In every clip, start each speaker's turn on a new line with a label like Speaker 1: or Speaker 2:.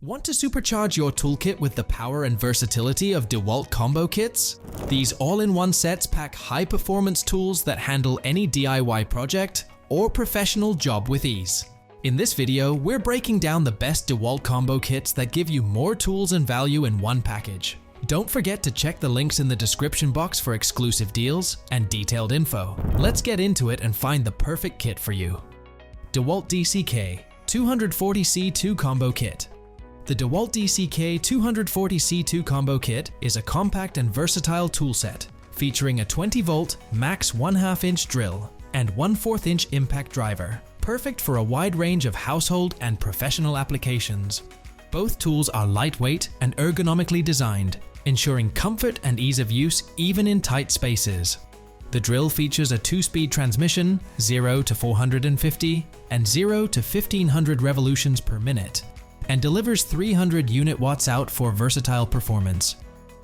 Speaker 1: Want to supercharge your toolkit with the power and versatility of Dewalt Combo Kits? These all-in-one sets pack high-performance tools that handle any DIY project or professional job with ease. In this video, we're breaking down the best Dewalt Combo Kits that give you more tools and value in one package. Don't forget to check the links in the description box for exclusive deals and detailed info. Let's get into it and find the perfect kit for you. Dewalt DCK 240C2 Combo Kit. The Dewalt DCK 240C2 Combo Kit is a compact and versatile toolset featuring a 20-volt max 1/2-inch drill and 1/4-inch impact driver, perfect for a wide range of household and professional applications. Both tools are lightweight and ergonomically designed, ensuring comfort and ease of use even in tight spaces. The drill features a 2-speed transmission, 0 to 450 and 0 to 1500 revolutions per minute, and delivers 300 unit watts out for versatile performance.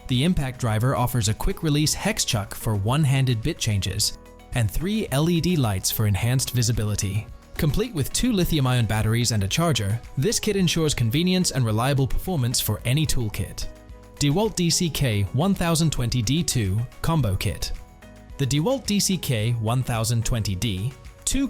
Speaker 1: The impact driver offers a quick-release hex chuck for one-handed bit changes and 3 LED lights for enhanced visibility. Complete with 2 lithium-ion batteries and a charger, this kit ensures convenience and reliable performance for any toolkit. Dewalt DCK 1020D2 Combo Kit. The Dewalt DCK 1020D2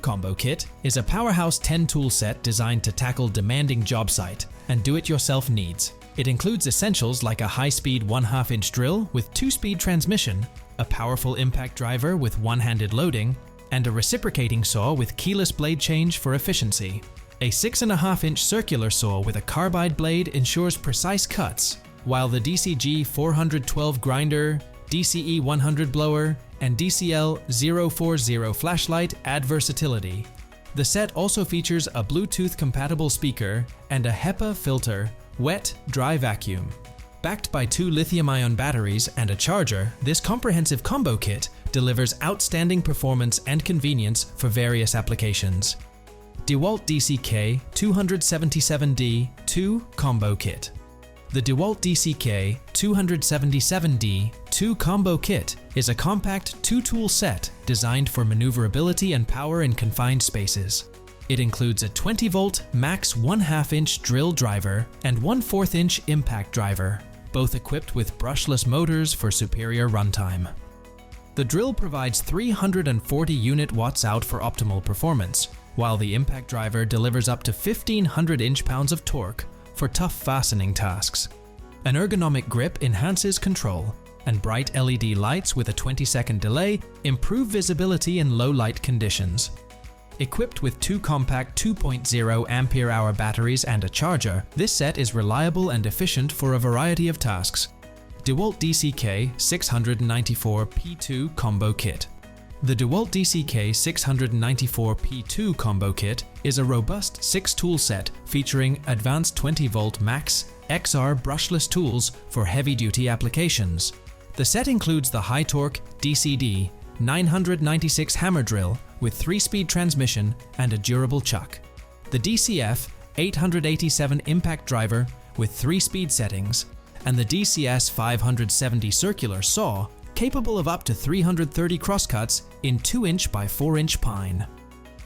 Speaker 1: Combo Kit is a powerhouse 10 tool set designed to tackle demanding job site and do-it-yourself needs. It includes essentials like a high-speed 1/2-inch drill with 2-speed transmission, a powerful impact driver with one-handed loading, and a reciprocating saw with keyless blade change for efficiency. A 6.5-inch circular saw with a carbide blade ensures precise cuts, while the DCG 412 grinder, DCE 100 blower, and DCL 040 flashlight add versatility. The set also features a Bluetooth-compatible speaker and a HEPA filter, wet-dry vacuum. Backed by 2 lithium-ion batteries and a charger, this comprehensive combo kit delivers outstanding performance and convenience for various applications. Dewalt DCK 277D2 Combo Kit. The Dewalt DCK 277D2 Combo Kit is a compact 2-tool set designed for maneuverability and power in confined spaces. It includes a 20-volt max 1/2-inch drill driver and 1/4-inch impact driver, both equipped with brushless motors for superior runtime. The drill provides 340 unit watts out for optimal performance, while the impact driver delivers up to 1,500 inch-pounds of torque for tough fastening tasks. An ergonomic grip enhances control, and bright LED lights with a 20-second delay improve visibility in low light conditions. Equipped with 2 compact 2.0 ampere-hour batteries and a charger, this set is reliable and efficient for a variety of tasks. Dewalt DCK 694P2 Combo Kit. The Dewalt DCK 694P2 Combo Kit is a robust 6-tool set featuring advanced 20-volt max XR brushless tools for heavy-duty applications. The set includes the high-torque DCD 996 hammer drill with 3-speed transmission and a durable chuck, the DCF 887 impact driver with 3-speed settings, and the DCS 570 circular saw capable of up to 330 crosscuts in 2-inch by 4-inch pine.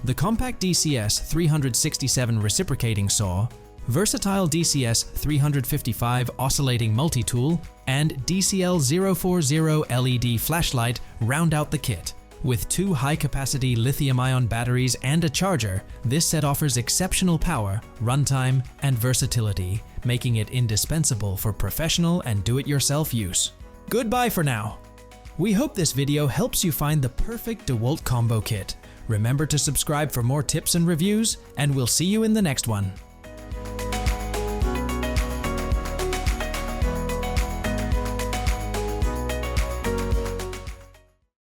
Speaker 1: The compact DCS 367 reciprocating saw, versatile DCS 355 oscillating multi-tool, and DCL 040 LED flashlight round out the kit. With 2 high-capacity lithium-ion batteries and a charger, this set offers exceptional power, runtime, and versatility, making it indispensable for professional and do-it-yourself use. Goodbye for now! We hope this video helps you find the perfect Dewalt Combo Kit. Remember to subscribe for more tips and reviews, and we'll see you in the next one.